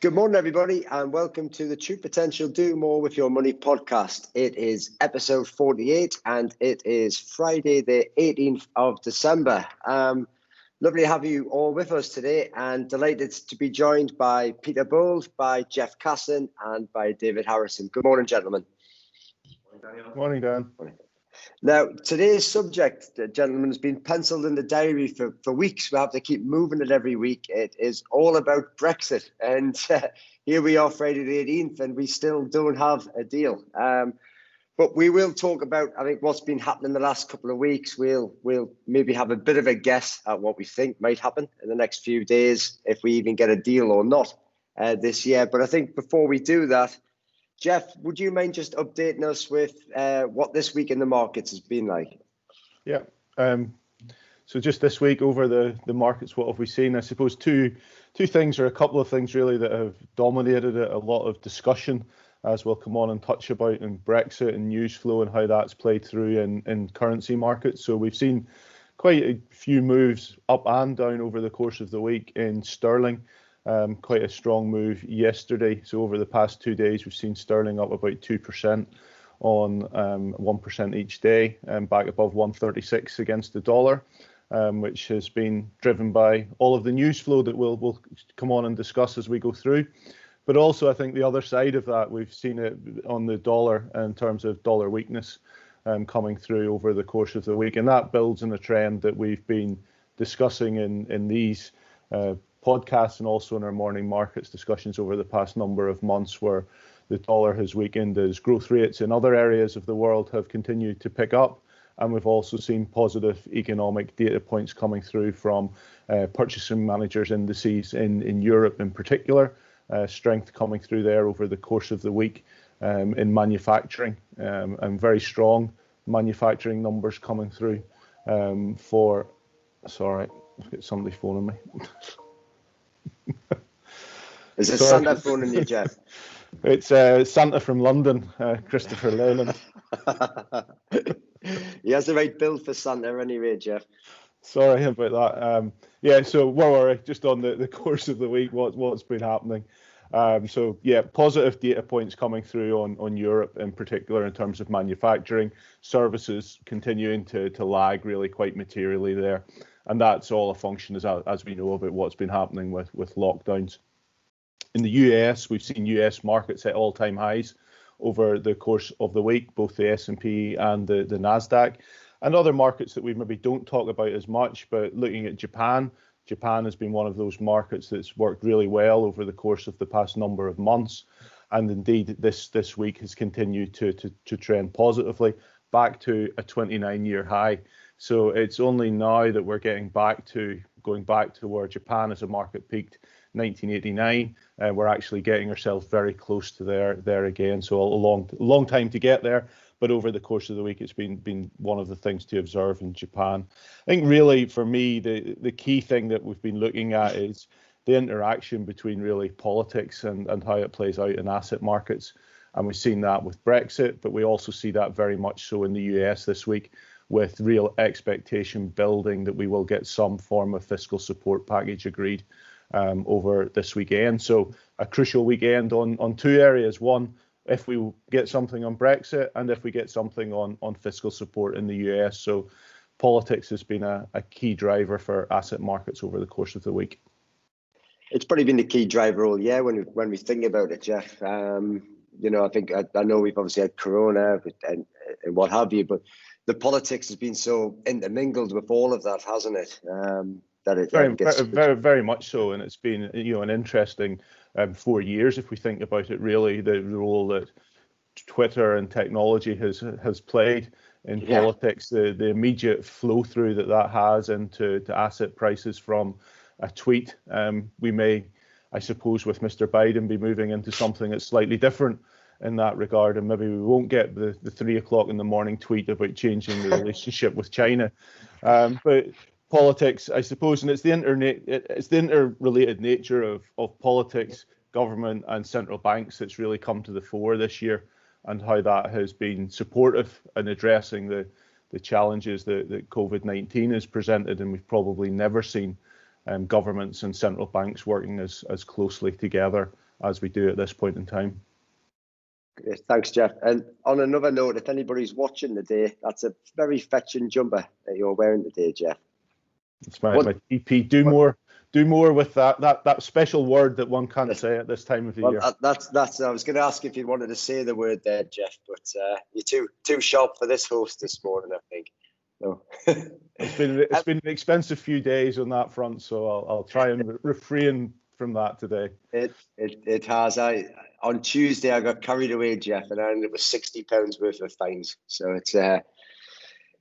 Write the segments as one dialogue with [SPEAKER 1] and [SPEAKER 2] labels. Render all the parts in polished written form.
[SPEAKER 1] Good morning, everybody, and welcome to the True Potential Do More with Your Money podcast. It is episode 48, and it is Friday, the 18th of December. Lovely to have you all with us today, and delighted to be joined by Peter Bowles, by Jeff Casson, and by David Harrison. Good morning, gentlemen.
[SPEAKER 2] Morning, Dan.
[SPEAKER 1] Now, today's subject, gentlemen, has been penciled in the diary for weeks. We have to keep moving it every week. It is all about Brexit. And here we are, Friday the 18th, and we still don't have a deal. But we will talk about, I think, what's been happening the last couple of weeks. We'll maybe have a bit of a guess at what we think might happen in the next few days, if we even get a deal or not this year. But I think before we do that, Jeff, would you mind just updating us with what this week in the markets has been like?
[SPEAKER 2] Yeah. So just this week over the markets, what have we seen? I suppose two things, or a couple of things really, that have dominated it. A lot of discussion, as we'll come on and touch about, in Brexit and news flow and how that's played through in currency markets. So we've seen quite a few moves up and down over the course of the week in sterling. Quite a strong move yesterday. So over the past 2 days, we've seen sterling up about 2% on 1% each day, back above 136 against the dollar, which has been driven by all of the news flow that we'll come on and discuss as we go through. But also, I think the other side of that, we've seen it on the dollar in terms of dollar weakness coming through over the course of the week. And that builds on a trend that we've been discussing in these podcasts and also in our morning markets discussions over the past number of months, where the dollar has weakened as growth rates in other areas of the world have continued to pick up. And we've also seen positive economic data points coming through from purchasing managers indices in Europe in particular, strength coming through there over the course of the week in manufacturing, and very strong manufacturing numbers coming through sorry, I've got somebody phoning me.
[SPEAKER 1] Is it Santa phoning you, Jeff?
[SPEAKER 2] It's Santa from London, Christopher Leyland.
[SPEAKER 1] He has the right build for Santa anyway, Jeff.
[SPEAKER 2] Sorry about that. Yeah, so where were we? Just on the course of the week, what's been happening. So yeah, positive data points coming through on Europe in particular in terms of manufacturing, services continuing to lag really quite materially there. And that's all a function, as we know, about what's been happening with lockdowns. In the US, we've seen US markets at all-time highs over the course of the week, both the S&P and the NASDAQ. And other markets that we maybe don't talk about as much, but looking at Japan has been one of those markets that's worked really well over the course of the past number of months. And indeed, this week has continued to trend positively, back to a 29-year high. So it's only now that we're going back to where Japan as a market peaked 1989. We're actually getting ourselves very close to there again. So a long time to get there. But over the course of the week, it's been one of the things to observe in Japan. I think really for me, the key thing that we've been looking at is the interaction between really politics and how it plays out in asset markets. And we've seen that with Brexit, but we also see that very much so in the US this week, with real expectation building that we will get some form of fiscal support package agreed over this weekend. So a crucial weekend on two areas. One, if we get something on Brexit, and if we get something on fiscal support in the US. So politics has been a key driver for asset markets over the course of the week.
[SPEAKER 1] It's probably been the key driver all year when we think about it, Jeff. I know we've obviously had Corona and what have you, but the politics has been so intermingled with all of that, hasn't it?
[SPEAKER 2] Very much so, and it's been an interesting 4 years if we think about it. Really, the role that Twitter and technology has played in politics, the immediate flow through that has into asset prices from a tweet. We may, I suppose, with Mr. Biden, be moving into something that's slightly different in that regard, and maybe we won't get the 3 o'clock in the morning tweet about changing the relationship with China. But politics, I suppose, and it's the interrelated nature of politics, government and central banks that's really come to the fore this year, and how that has been supportive in addressing the challenges that COVID-19 has presented. And we've probably never seen governments and central banks working as closely together as we do at this point in time.
[SPEAKER 1] Great. Thanks, Jeff. And on another note, if anybody's watching today, that's a very fetching jumper that you're wearing today, Jeff.
[SPEAKER 2] It's my TP. Do more with that special word that one can't say at this time of the year.
[SPEAKER 1] That's. I was going to ask if you wanted to say the word there, Jeff, but you're too sharp for this host this morning, I think. No.
[SPEAKER 2] It's been an expensive few days on that front, so I'll try and refrain from that today.
[SPEAKER 1] It has. On Tuesday I got carried away, Jeff, and I ended up with £60 worth of fines. So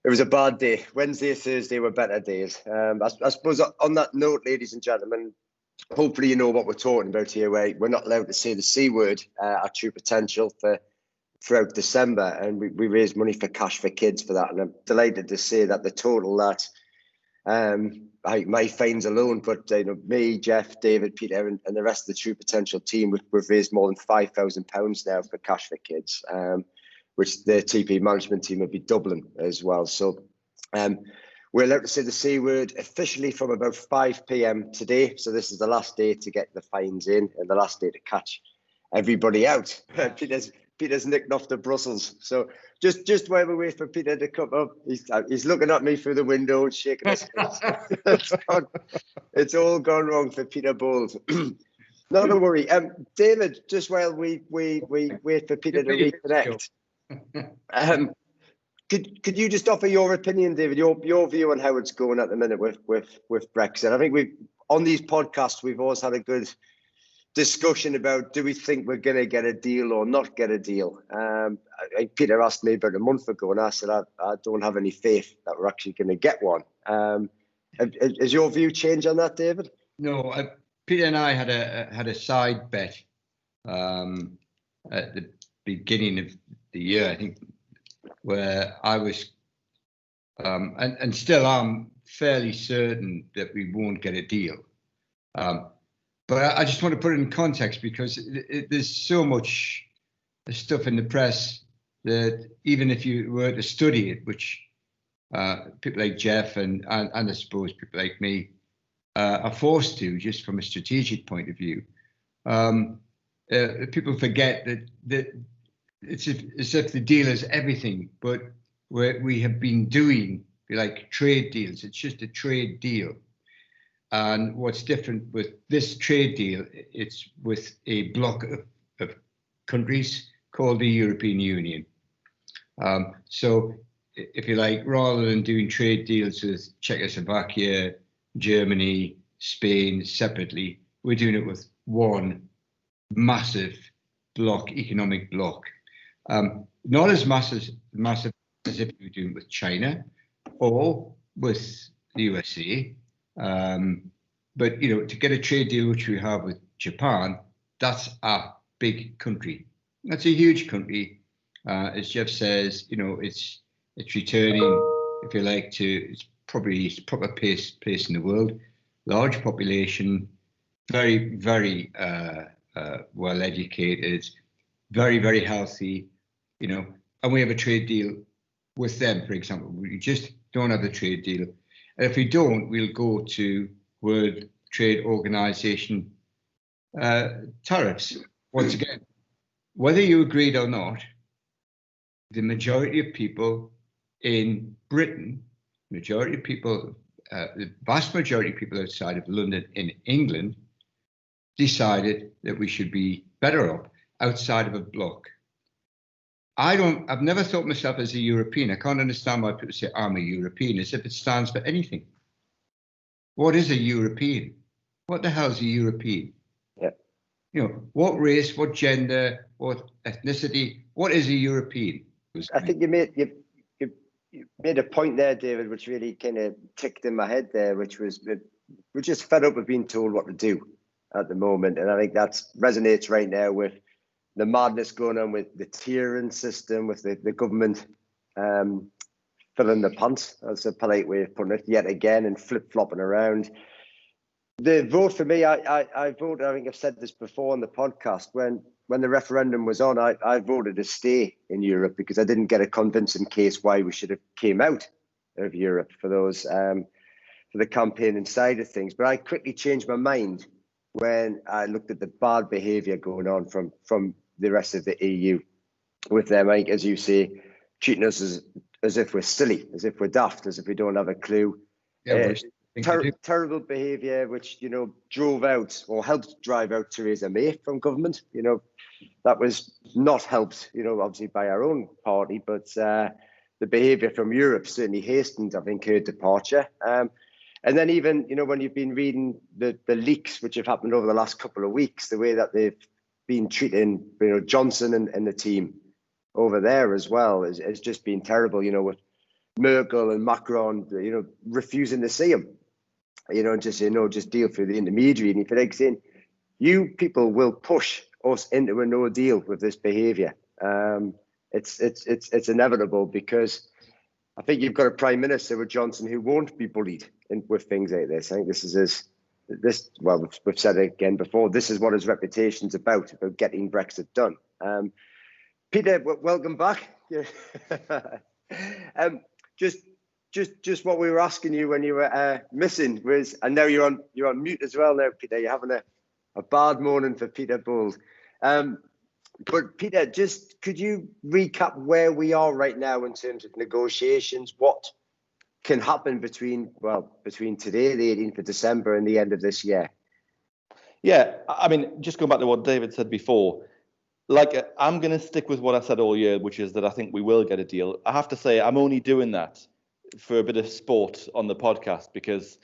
[SPEAKER 1] it was a bad day. Wednesday, Thursday were better days. I suppose on that note, ladies and gentlemen, hopefully you know what we're talking about here. We're not allowed to say the C word, our true potential, throughout December, and we raised money for Cash for Kids for that. And I'm delighted to say that the total that my fines alone, but me, Jeff, David, Peter, and the rest of the True Potential team, we've raised more than £5,000 now for Cash for Kids, which the TP management team will be doubling as well. So we're allowed to say the C word officially from about 5 p.m. today. So this is the last day to get the fines in and the last day to catch everybody out. Peter's nicked off to Brussels. So just while we wait for Peter to come up, he's looking at me through the window and shaking his head. It's all gone wrong for Peter Bowles. Not to worry. David, just while we wait for Peter to reconnect, could you just offer your opinion, David, your view on how it's going at the minute with Brexit? I think on these podcasts we've always had a good discussion about, do we think we're going to get a deal or not get a deal? Peter asked me about a month ago, and I said I don't have any faith that we're actually going to get one. Has your view changed on that, David?
[SPEAKER 3] No, Peter and I had a side bet at the beginning of the year, I think, where I was, and still am fairly certain that we won't get a deal. But I just want to put it in context, because there's so much stuff in the press that even if you were to study it, which people like Jeff and I suppose people like me are forced to, just from a strategic point of view, people forget that it's as if the deal is everything, but we have been doing like trade deals. It's just a trade deal. And what's different with this trade deal, it's with a bloc of countries called the European Union. So if you like, rather than doing trade deals with Czechoslovakia, Germany, Spain separately, we're doing it with one massive bloc, economic bloc. Not as massive as if we were doing it with China or with the USA. But to get a trade deal which we have with Japan, that's a big country. That's a huge country. As Jeff says, it's returning, if you like, to its proper place in the world. Large population, very, very well educated, very, very healthy, and we have a trade deal with them, for example. We just don't have a trade deal. And if we don't, we'll go to World Trade Organization tariffs. Once again, whether you agreed or not, the majority of people in Britain, the vast majority of people outside of London in England, decided that we should be better off outside of a bloc. I've never thought myself as a European. I can't understand why people say I'm a European, as if it stands for anything. What is a European? What the hell is a European?
[SPEAKER 1] Yeah.
[SPEAKER 3] What race, what gender, what ethnicity, what is a European?
[SPEAKER 1] I think you made a point there, David, which really kind of ticked in my head there, which was that we're just fed up with being told what to do at the moment. And I think that resonates right now with the madness going on with the tiering system, with the government filling the pants, that's a polite way of putting it, yet again, and flip-flopping around. The vote for me, I voted, I think I've said this before on the podcast, when the referendum was on, I voted to stay in Europe because I didn't get a convincing case why we should have came out of Europe for those, for the campaigning side of things. But I quickly changed my mind when I looked at the bad behaviour going on from the rest of the EU with them, like, as you say, treating us as if we're silly, as if we're daft, as if we don't have a clue.
[SPEAKER 3] Yeah,
[SPEAKER 1] Terrible behaviour, which, drove out or helped drive out Theresa May from government. That was not helped, obviously by our own party, but the behaviour from Europe certainly hastened, I think, her departure. And then even, when you've been reading the leaks which have happened over the last couple of weeks, the way that they've been treating, Johnson and the team over there as well has just been terrible, with Merkel and Macron, refusing to see him, and just saying, no, just deal through the intermediary. And if you're like saying, you people will push us into a no deal with this behaviour. It's inevitable, because I think you've got a Prime Minister with Johnson who won't be bullied with things like this. I think this is we've said it again before, this is what his reputation's about getting Brexit done. Peter, welcome back. Just what we were asking you when you were missing was, and now you're on mute as well now, Peter. You're having a bad morning for Peter Bowles. But Peter, just could you recap where we are right now in terms of negotiations? What can happen between today, the 18th of December, and the end of this year?
[SPEAKER 4] Yeah, I mean, just going back to what David said before, I'm going to stick with what I said all year, which is that I think we will get a deal. I have to say, I'm only doing that for a bit of sport on the podcast, because,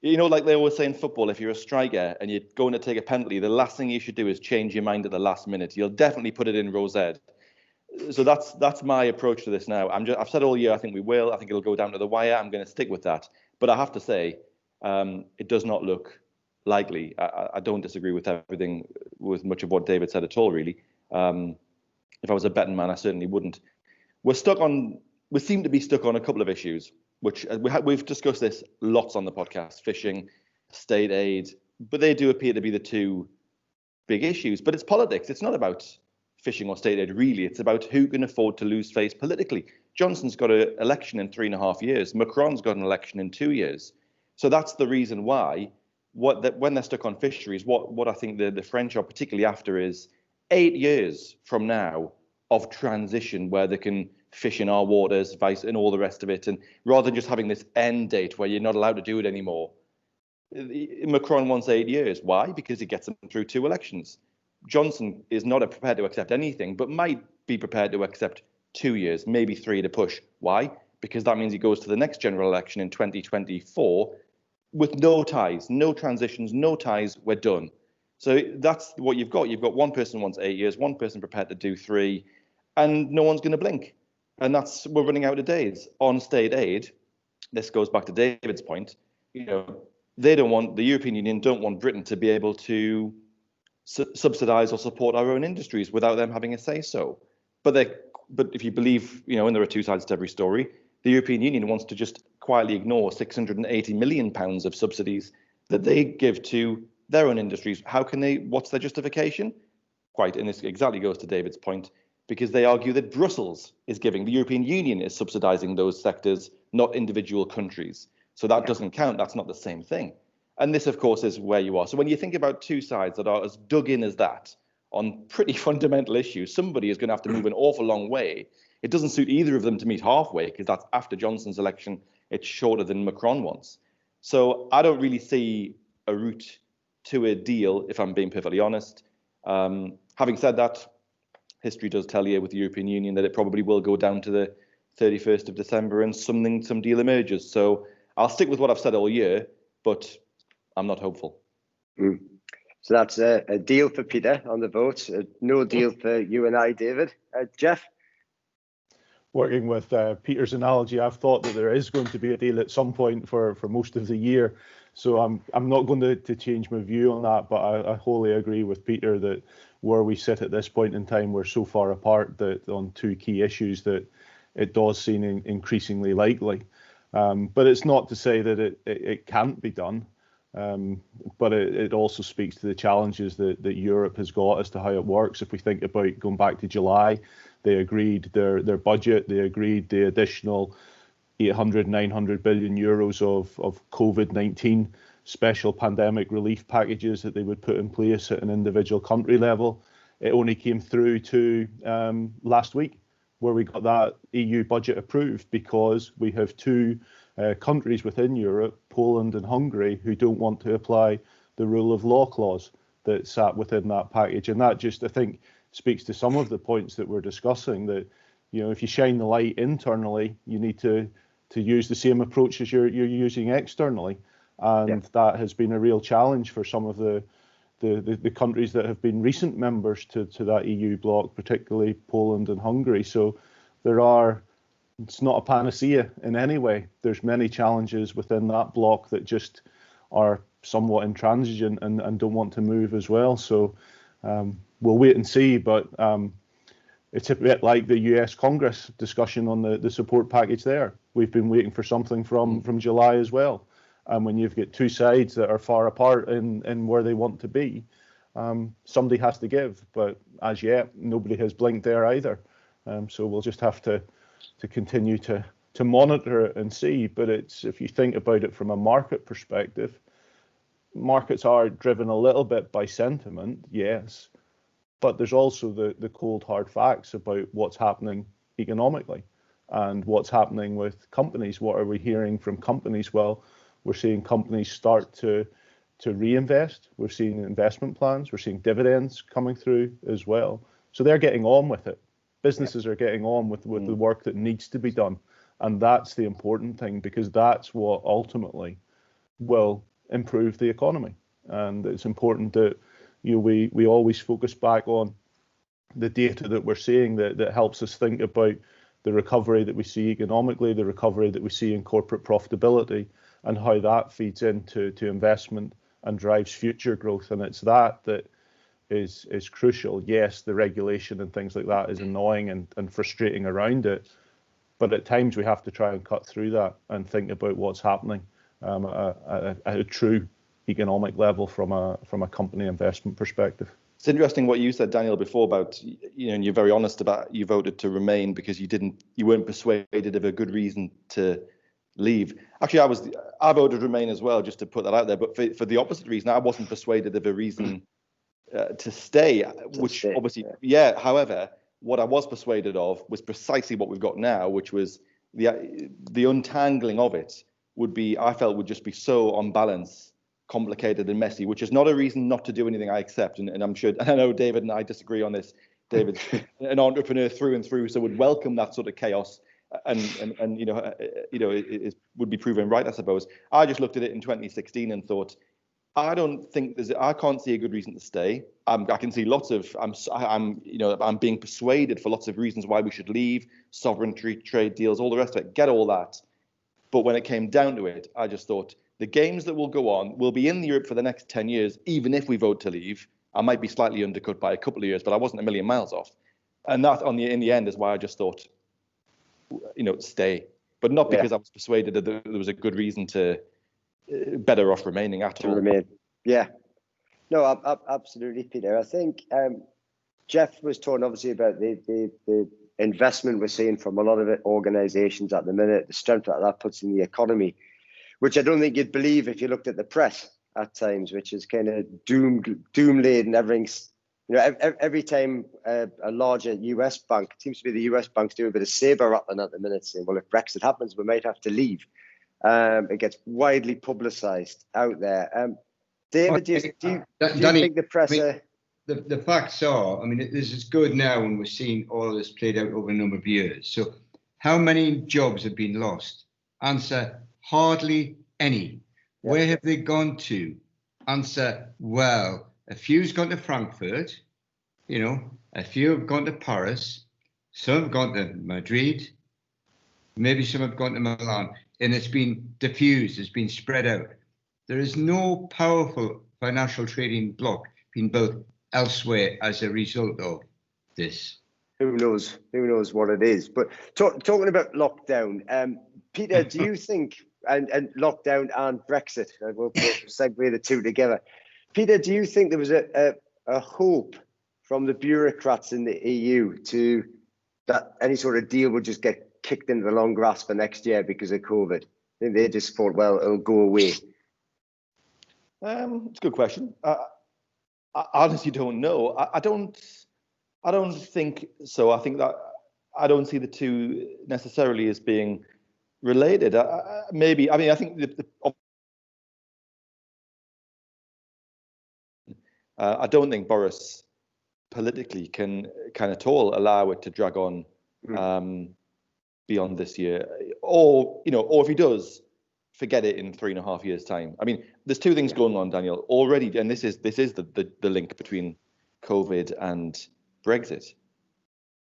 [SPEAKER 4] like they always say in football, if you're a striker and you're going to take a penalty, the last thing you should do is change your mind at the last minute. You'll definitely put it in Rosette. So that's my approach to this now. I've said all year, I think we will. I think it'll go down to the wire. I'm going to stick with that. But I have to say, it does not look likely. I don't disagree with much of what David said at all, really. If I was a betting man, I certainly wouldn't. We seem to be stuck on a couple of issues, which we've discussed this lots on the podcast: fishing, state aid, but they do appear to be the two big issues. But it's politics. It's not about fishing or state aid, really. It's about who can afford to lose face politically. Johnson's got an election in 3.5 years. Macron's got an election in 2 years. So that's the reason why when they're stuck on fisheries, what I think the French are particularly after is 8 years from now of transition where they can fish in our waters, vice, and all the rest of it. And rather than just having this end date where you're not allowed to do it anymore, Macron wants 8 years. Why? Because he gets them through 2 elections. Johnson is not prepared to accept anything, but might be prepared to accept 2 years, maybe 3 to push. Why? Because that means he goes to the next general election in 2024 with no ties, no transitions, no ties. We're done. So that's what you've got. You've got one person wants 8 years, one person prepared to do 3, and no one's going to blink. And we're running out of days on state aid. This goes back to David's point. The European Union don't want Britain to be able to subsidize or support our own industries without them having a say so. But if you believe, and there are two sides to every story, the European Union wants to just quietly ignore 680 million pounds of subsidies that they give to their own industries. What's their justification? And this exactly goes to David's point, because they argue that Brussels is the European Union is subsidizing those sectors, not individual countries. So that doesn't count. That's not the same thing. And this, of course, is where you are. So when you think about two sides that are as dug in as that on pretty fundamental issues, somebody is going to have to move an awful long way. It doesn't suit either of them to meet halfway, because that's after Johnson's election. It's shorter than Macron wants. So I don't really see a route to a deal, if I'm being perfectly honest. Having said that, history does tell you with the European Union that it probably will go down to the 31st of December and some deal emerges. So I'll stick with what I've said all year, but I'm not hopeful.
[SPEAKER 1] So that's a deal for Peter on the vote. No deal for you and I, David. Jeff?
[SPEAKER 2] Working with Peter's analogy, I've thought that there is going to be a deal at some point for most of the year. So I'm not going to change my view on that, but I wholly agree with Peter that where we sit at this point in time, we're so far apart that on two key issues that it does seem increasingly likely. But it's not to say that it can't be done. But it also speaks to the challenges that Europe has got as to how it works. If we think about going back to July, they agreed their budget, they agreed the additional 800, 900 billion euros of COVID-19 special pandemic relief packages that they would put in place at an individual country level. It only came through to last week, where we got that EU budget approved, because we have two countries within Europe, Poland and Hungary, who don't want to apply the rule of law clause that sat within that package. And that just, I think, speaks to some of the points that we're discussing, that, you know, if you shine the light internally, you need to use the same approach as you're using externally. And that has been a real challenge for some of the countries that have been recent members to that EU bloc, particularly Poland and Hungary. So it's not a panacea in any way. There's many challenges within that bloc that just are somewhat intransigent and don't want to move as well. So we'll wait and see, but it's a bit like the US Congress discussion on the support package there. We've been waiting for something from July as well. And when you've got two sides that are far apart in where they want to be, somebody has to give. But as yet, nobody has blinked there either. So we'll just have to continue to monitor it and see. But if you think about it from a market perspective, markets are driven a little bit by sentiment, yes, but there's also the cold hard facts about what's happening economically and what's happening with companies. What are we hearing from companies? Well, we're seeing companies start to reinvest. We're seeing investment plans. We're seeing dividends coming through as well. So they're getting on with it. Businesses are getting on with the work that needs to be done. And that's the important thing, because that's what ultimately will improve the economy. And it's important that, you know, we always focus back on the data that we're seeing that helps us think about the recovery that we see economically, the recovery that we see in corporate profitability, and how that feeds into investment and drives future growth. And it's that is crucial. Yes, the regulation and things like that is annoying and frustrating around it, but at times we have to try and cut through that and think about what's happening at a true economic level from a company investment perspective.
[SPEAKER 4] It's interesting what you said, Daniel, before about, you know, and you're very honest about you voted to remain because you weren't persuaded of a good reason to leave. Actually, I voted remain as well, just to put that out there. But for the opposite reason, I wasn't persuaded of a reason to stay. Obviously, yeah. However, what I was persuaded of was precisely what we've got now, which was the untangling of it I felt would just be so on balance complicated and messy, which is not a reason not to do anything, I accept. And I'm sure, I know David and I disagree on this. David's an entrepreneur through and through, so would welcome that sort of chaos and it would be proven right, I suppose. I just looked at it in 2016 and thought, I can't see a good reason to stay. I can see I'm being persuaded for lots of reasons why we should leave, sovereignty, trade deals, all the rest of it, get all that. But when it came down to it, I just thought the games that will go on will be in Europe for the next 10 years, even if we vote to leave. I might be slightly undercut by a couple of years, but I wasn't a million miles off. And that in the end is why I just thought, stay. But not because I was persuaded that there was a good reason to better off remaining at all.
[SPEAKER 1] Remain. Yeah. No, absolutely, Peter. I think Jeff was talking obviously about the investment we're seeing from a lot of organizations at the minute, the strength that puts in the economy, which I don't think you'd believe if you looked at the press at times, which is kind of doom-laden. Everything's, every time a larger US bank, it seems to be the US banks do a bit of saber rattling at the minute, saying, well, if Brexit happens, we might have to leave. It gets widely publicised out there. David, do you think the press...
[SPEAKER 3] The facts are, this is good now when we're seeing all of this played out over a number of years. So how many jobs have been lost? Answer, hardly any. Yeah. Where have they gone to? Answer, well, a few's gone to Frankfurt, a few have gone to Paris, some have gone to Madrid, maybe some have gone to Milan, and it's been diffused, it's been spread out. There is no powerful financial trading bloc being built elsewhere as a result of this.
[SPEAKER 1] Who knows what it is? But talking about lockdown, Peter, do you think, and lockdown and Brexit, we'll segue the two together. Peter, do you think there was a hope from the bureaucrats in the EU that any sort of deal would just get kicked into the long grass for next year because of COVID? I think they just thought, well, it'll go away.
[SPEAKER 4] It's a good question. I honestly don't know. I don't think so. I think that I don't see the two necessarily as being related. Maybe. I mean, I think I don't think Boris politically can at all allow it to drag on beyond this year, or if he does, forget it in 3.5 years' time. I mean, there's two things going on, Daniel, already, and this is the link between COVID and Brexit.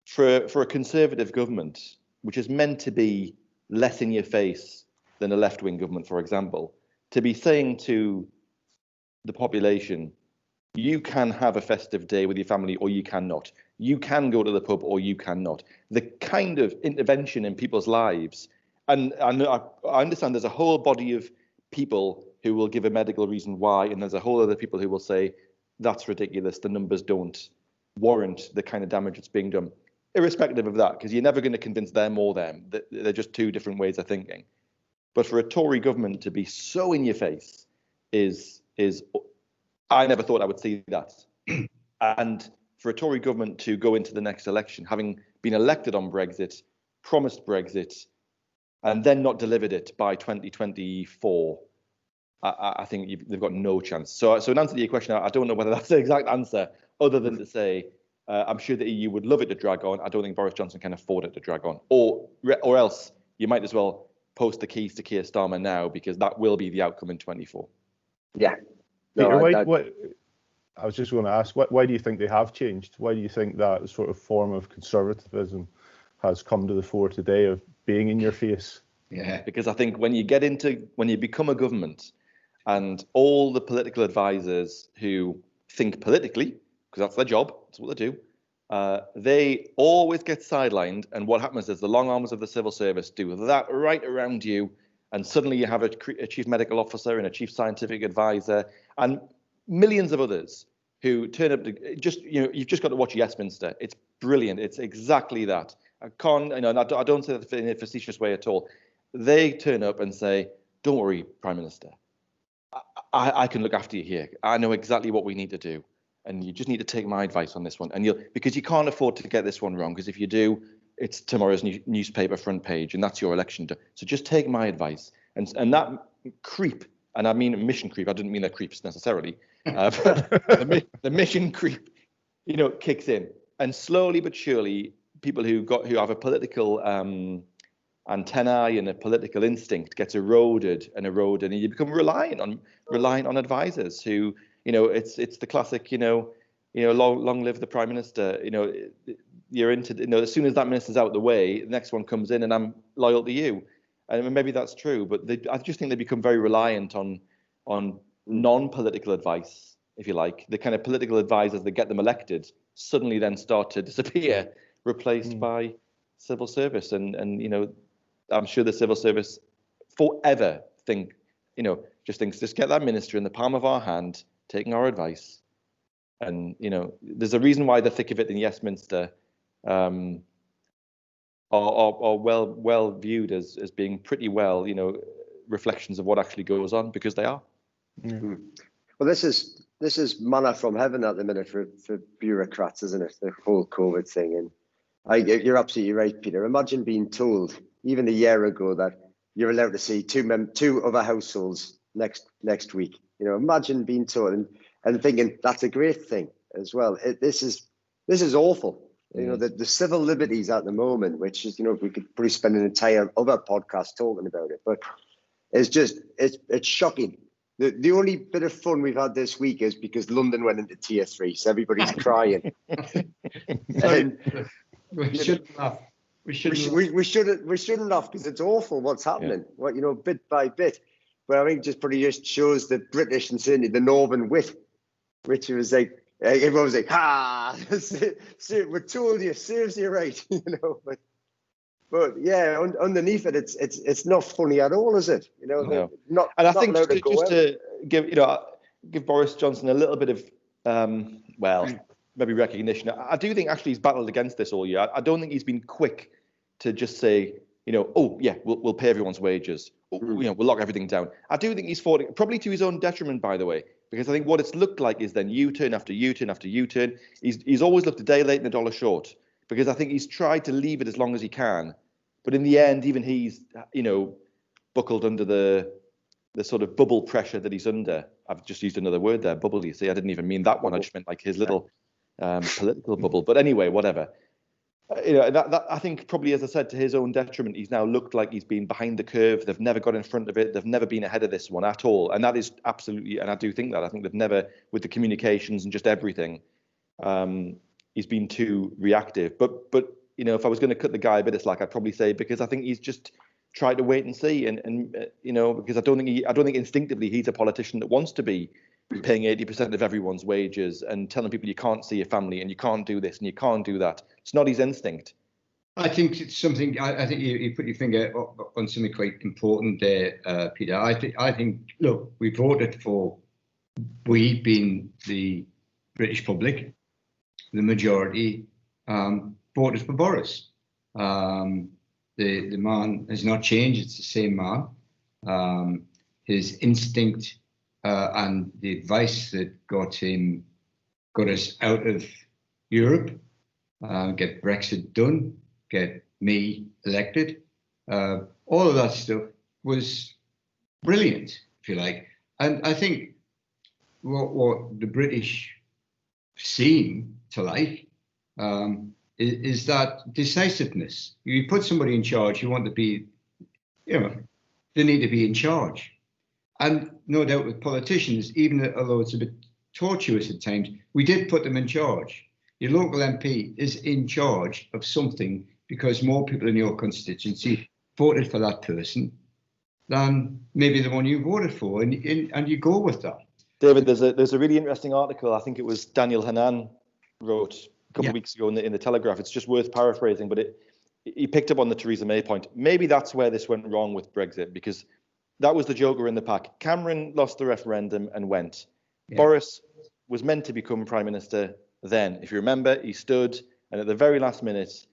[SPEAKER 4] For a Conservative government, which is meant to be less in your face than a left-wing government, for example, to be saying to the population, you can have a festive day with your family or you cannot. You can go to the pub or you cannot. The kind of intervention in people's lives, and I understand there's a whole body of people who will give a medical reason why, and there's a whole other people who will say, that's ridiculous, the numbers don't warrant the kind of damage that's being done. Irrespective of that, because you're never going to convince them or them. They're just two different ways of thinking. But for a Tory government to be so in your face is I never thought I would see that. And for a Tory government to go into the next election, having been elected on Brexit, promised Brexit, and then not delivered it by 2024, I think they've got no chance. So in answer to your question, I don't know whether that's the exact answer, other than to say, I'm sure the EU would love it to drag on. I don't think Boris Johnson can afford it to drag on. Or else you might as well post the keys to Keir Starmer now, because that will be the outcome in 24.
[SPEAKER 1] Yeah.
[SPEAKER 2] No, Peter, I was just going to ask, why do you think they have changed? Why do you think that sort of form of conservatism has come to the fore today, of being in your face?
[SPEAKER 4] Yeah, because I think when you become a government, and all the political advisors who think politically, because that's their job, that's what they do, they always get sidelined. And what happens is the long arms of the civil service do that right around you. And suddenly you have a chief medical officer and a chief scientific advisor and millions of others who turn up to you've just got to watch Westminster. It's brilliant. It's exactly that. I don't say that in a facetious way at all. They turn up and say, don't worry, Prime Minister, I can look after you here. I know exactly what we need to do. And you just need to take my advice on this one. And because you can't afford to get this one wrong, because if you do, it's tomorrow's newspaper front page, and that's your election. So just take my advice. And that creep, and I mean mission creep, I didn't mean they're creeps necessarily, but the mission creep, kicks in. And slowly but surely, people who have a political antennae and a political instinct gets eroded, and you become reliant on advisors who, it's the classic, long live the Prime Minister. You're into, as soon as that minister's out the way, the next one comes in and I'm loyal to you. And maybe that's true, but I just think they become very reliant on non-political advice, if you like. The kind of political advisors that get them elected suddenly then start to disappear, replaced by civil service. And I'm sure the civil service forever just get that minister in the palm of our hand, taking our advice. And, there's a reason why the thick of it in Westminster are well viewed as being pretty well, reflections of what actually goes on, because they are.
[SPEAKER 1] Mm-hmm. Well, this is manna from heaven at the minute for bureaucrats, isn't it? The whole COVID thing. And you're absolutely right, Peter. Imagine being told even a year ago that you're allowed to see two other households next week. Imagine being told and thinking that's a great thing as well. This is awful. The civil liberties at the moment, which is, we could probably spend an entire other podcast talking about it, but it's shocking. The only bit of fun we've had this week is because London went into tier 3, so everybody's crying. And,
[SPEAKER 3] we shouldn't laugh. We shouldn't laugh, because it's awful what's happening.
[SPEAKER 1] Yeah. Bit by bit. But I think just shows the British and certainly the Northern wit, which was like, everyone was like, we told you, serves you right, But yeah, underneath it, it's not funny at all, is it?
[SPEAKER 4] No. And I think just to give Boris Johnson a little bit of maybe recognition. I do think actually he's battled against this all year. I don't think he's been quick to just say, oh yeah, we'll pay everyone's wages. We'll lock everything down. I do think he's fought, probably to his own detriment, by the way, because I think what it's looked like is then U-turn after U-turn after U-turn. He's always looked a day late and a dollar short, because I think he's tried to leave it as long as he can, but in the end, even he's buckled under the sort of bubble pressure that he's under. I've just used another word there, bubble. You see, I didn't even mean that one. I just meant like his little political bubble. But anyway, whatever. That I think probably, as I said, to his own detriment, he's now looked like he's been behind the curve. They've never got in front of it. They've never been ahead of this one at all. And that is absolutely, and I do think that. I think they've never, with the communications and just everything, he's been too reactive. But if I was going to cut the guy a bit of slack, I'd probably say because I think he's just tried to wait and see, and because I don't think instinctively he's a politician that wants to be paying 80% of everyone's wages and telling people you can't see your family and you can't do this and you can't do that. It's not his instinct.
[SPEAKER 3] I think it's something. I think you put your finger on something quite important there, Peter. I think. Look, we voted for. We, being the British public, the majority, voted for Boris. The man has not changed. It's the same man. His instinct. And the advice that got us out of Europe, get Brexit done, get me elected, all of that stuff was brilliant, if you like. And I think what the British seem to like is that decisiveness. You put somebody in charge, you want to be, they need to be in charge. And no doubt with politicians, even although it's a bit tortuous at times, we did put them in charge. Your local MP is in charge of something because more people in your constituency voted for that person than maybe the one you voted for, and you go with that.
[SPEAKER 4] David, there's a really interesting article. I think it was Daniel Hannan wrote a couple of weeks ago in the Telegraph. It's just worth paraphrasing, but he picked up on the Theresa May point. Maybe that's where this went wrong with Brexit, because that was the joker in the pack. Cameron lost the referendum and went. Yeah. Boris was meant to become Prime Minister then. If you remember, he stood, and at the very last minute,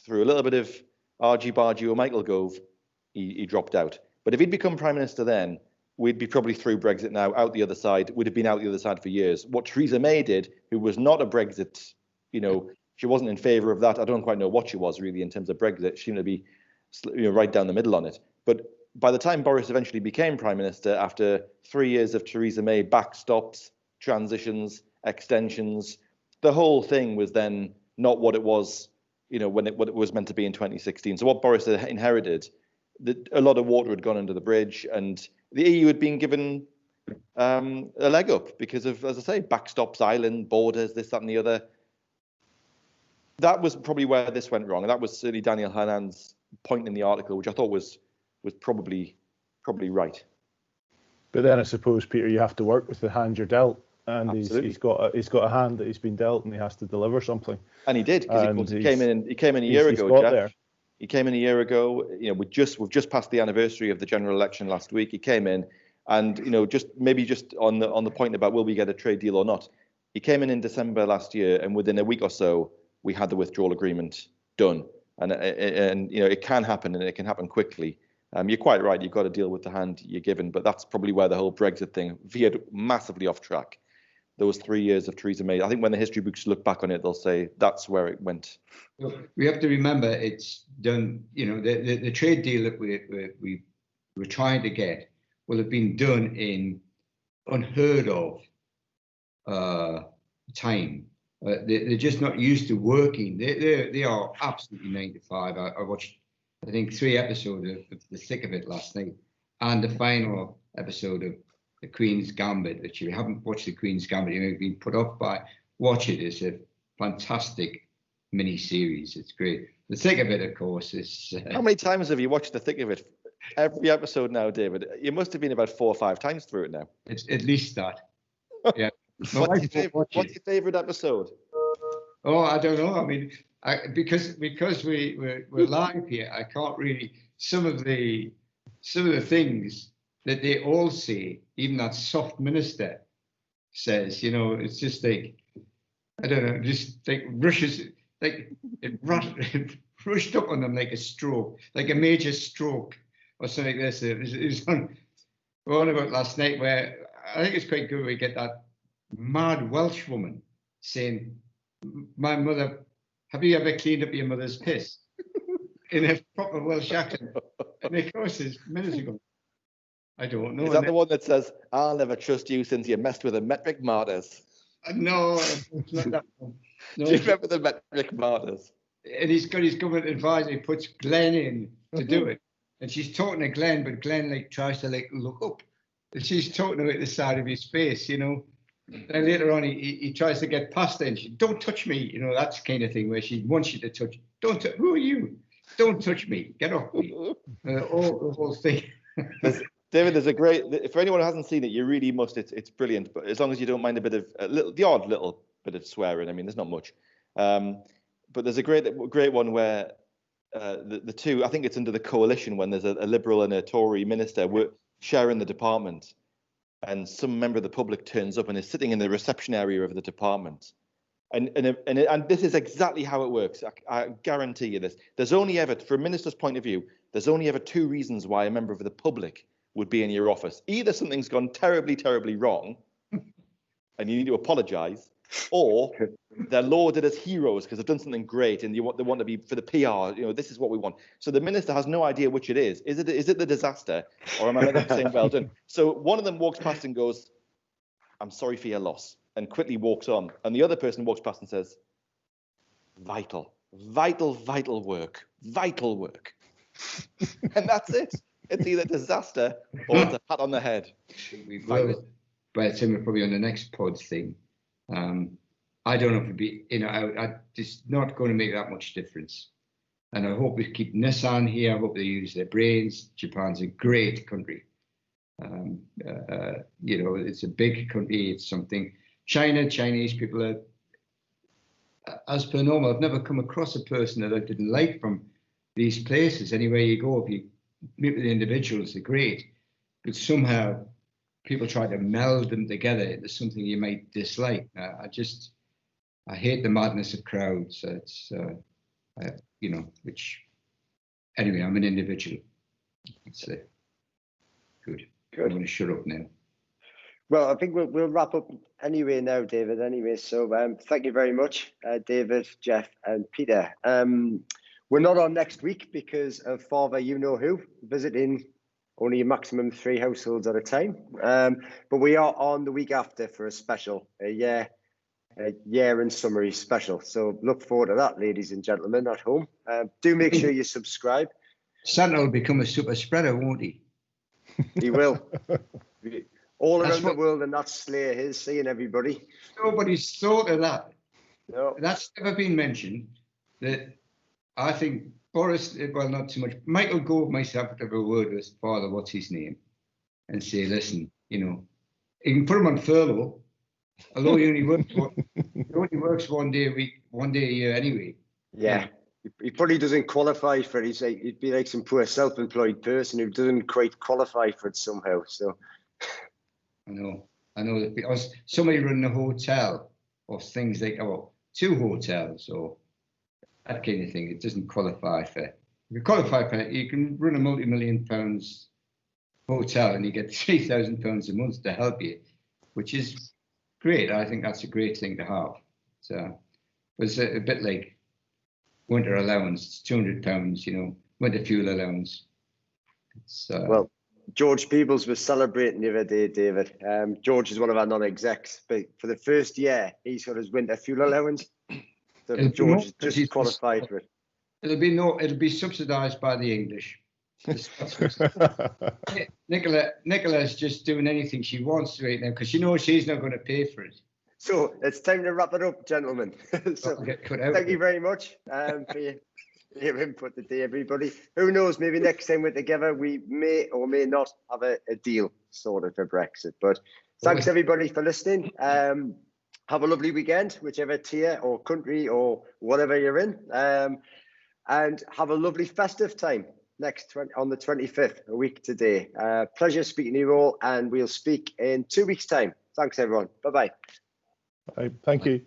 [SPEAKER 4] through a little bit of argy-bargy or Michael Gove, he dropped out. But if he'd become Prime Minister then, we'd be probably through Brexit now, out the other side, would have been out the other side for years. What Theresa May did, who was not a Brexit, she wasn't in favour of that. I don't quite know what she was really in terms of Brexit. She seemed to be right down the middle on it. But by the time Boris eventually became Prime Minister, after 3 years of Theresa May backstops, transitions, extensions, the whole thing was then not what it was, what it was meant to be in 2016. So what Boris had inherited, a lot of water had gone under the bridge, and the EU had been given a leg up because of, as I say, backstops, island, borders, this, that, and the other. That was probably where this went wrong, and that was certainly Daniel Hannan's point in the article, which I thought was probably right.
[SPEAKER 2] But then I suppose, Peter, you have to work with the hand you're dealt, and he's got a hand that he's been dealt, and he has to deliver something. And he did, because he came in a year ago, Jeff. He came in a year ago. We've just passed the anniversary of the general election last week. He came in, and just on the point about will we get a trade deal or not. He came in December last year, and within a week or so, we had the withdrawal agreement done. And it can happen, and it can happen quickly. You're quite right. You've got to deal with the hand you're given, but that's probably where the whole Brexit thing veered massively off track. Those 3 years of Theresa May. I think when the history books look back on it, they'll say that's where it went.
[SPEAKER 3] We have to remember it's done. The trade deal that we were trying to get will have been done in unheard of time. They're just not used to working. They are absolutely 9 to 5. I watched, I think, 3 episodes of the thick of it last night, and the final episode of the Queen's Gambit. If you haven't watched the Queen's Gambit, you've been put off by. Watch it. It's a fantastic mini series. It's great. The thick of it, of course, is.
[SPEAKER 4] How many times have you watched the thick of it? Every episode now, David. You must have been about 4 or 5 times through it now.
[SPEAKER 3] It's at least that. Yeah.
[SPEAKER 4] What's your favourite episode?
[SPEAKER 3] Oh, I don't know. I mean, because we're live here, I can't really. Some of the things that they all say, even that soft minister says, it's just like, I don't know, just like Russia's. like it rushed up on them like a stroke, like a major stroke or something like this. It was on about last night, where I think it's quite good we get that mad Welsh woman saying, "My mother, have you ever cleaned up your mother's piss?" in a proper Welsh accent. And of course, it's minutes ago. I don't know.
[SPEAKER 4] Is that the one that says, "I'll never trust you since you messed with the metric martyrs"?
[SPEAKER 3] No, it's not that one. No,
[SPEAKER 4] Do you remember the metric martyrs?
[SPEAKER 3] and he's got his government advisor. He puts Glenn in to do it, and she's talking to Glenn, but Glenn like tries to like look up, and she's talking to him at the side of his face, you know. And later on, he tries to get past her, and she, "Don't touch me," you know, that's kind of thing where she wants you to touch. Who are you? Don't touch me. Get off me. All the whole thing.
[SPEAKER 4] David, there's a great. For anyone who hasn't seen it, you really must. It's brilliant. But as long as you don't mind a bit of the odd little bit of swearing. I mean, there's not much. But there's a great one where the two. I think it's under the coalition when there's a Liberal and a Tory minister sharing the department, and some member of the public turns up and is sitting in the reception area of the department. And this is exactly how it works. I guarantee you this. There's only ever, from a minister's point of view, there's only ever two reasons why a member of the public would be in your office. Either something's gone terribly, terribly wrong, and you need to apologise, or they're lauded as heroes because they've done something great, and they want to be for the PR. You know, this is what we want. So the minister has no idea which it is. Is it the disaster, or am I meant to be saying well done? So one of them walks past and goes, "I'm sorry for your loss," and quickly walks on. And the other person walks past and says, vital work. And that's it. It's either disaster or it's a pat on the head.
[SPEAKER 3] By the time we're probably on the next pod thing, I don't know if it'd be, you know, it's not going to make that much difference. And I hope we keep Nissan here. I hope they use their brains. Japan's a great country. You know, it's a big country. It's something. Chinese people are, as per normal, I've never come across a person that I didn't like from these places. Anywhere you go, if you meet with the individuals, they're great. But somehow people try to meld them together into something you might dislike. I hate the madness of crowds. It's, you know, which, anyway, I'm an individual. It's good. I'm going to shut up now.
[SPEAKER 1] Well, I think we'll wrap up anyway now, David. Anyway, so thank you very much, David, Jeff, and Peter. We're not on next week because of Father you-know-who visiting only a maximum 3 households at a time. But we are on the week after for a special, a year and summary special. So look forward to that, ladies and gentlemen at home. Do make sure you subscribe.
[SPEAKER 3] Santa will become a super spreader, won't he?
[SPEAKER 1] He will. All around the world, and that's Slayer is seeing everybody.
[SPEAKER 3] Nobody's thought of that.
[SPEAKER 1] No.
[SPEAKER 3] That's never been mentioned. That I think Boris, well, not too much. Michael Gove myself to have a word with Father, what's his name, and say, listen, you know, you can put him on furlough, although he only works 1 day a week, 1 day a year anyway.
[SPEAKER 1] Yeah. He probably doesn't qualify for it. He'd be like some poor self-employed person who doesn't quite qualify for it somehow. So
[SPEAKER 3] I know that because somebody running a hotel or things like 2 hotels or that kind of thing, it doesn't qualify for. If you qualify for it, you can run a multi-million pounds hotel and you get £3,000 a month to help you, which is great. I think that's a great thing to have. So it's a bit like winter allowance. It's £200, you know, winter fuel allowance. It's,
[SPEAKER 1] well, George Peebles was celebrating the other day, David. George is one of our non-execs, but for the first year, he's got his winter fuel allowance. So George is just qualified for it.
[SPEAKER 3] It'll be subsidised by the English. Nicola's just doing anything she wants right now because she knows she's not going to pay for it.
[SPEAKER 1] So it's time to wrap it up, gentlemen. So thank you very much for your input today, everybody. Who knows, maybe next time we're together, we may or may not have a deal sorted for Brexit. But thanks, everybody, for listening. Have a lovely weekend, whichever tier or country or whatever you're in. And have a lovely festive time on the 25th, a week today. Pleasure speaking to you all, and we'll speak in 2 weeks' time. Thanks, everyone. Bye-bye.
[SPEAKER 2] Thank you.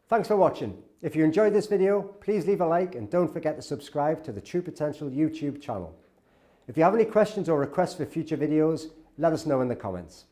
[SPEAKER 5] Thanks for watching. If you enjoyed this video, please leave a like and don't forget to subscribe to the True Potential YouTube channel. If you have any questions or requests for future videos, let us know in the comments.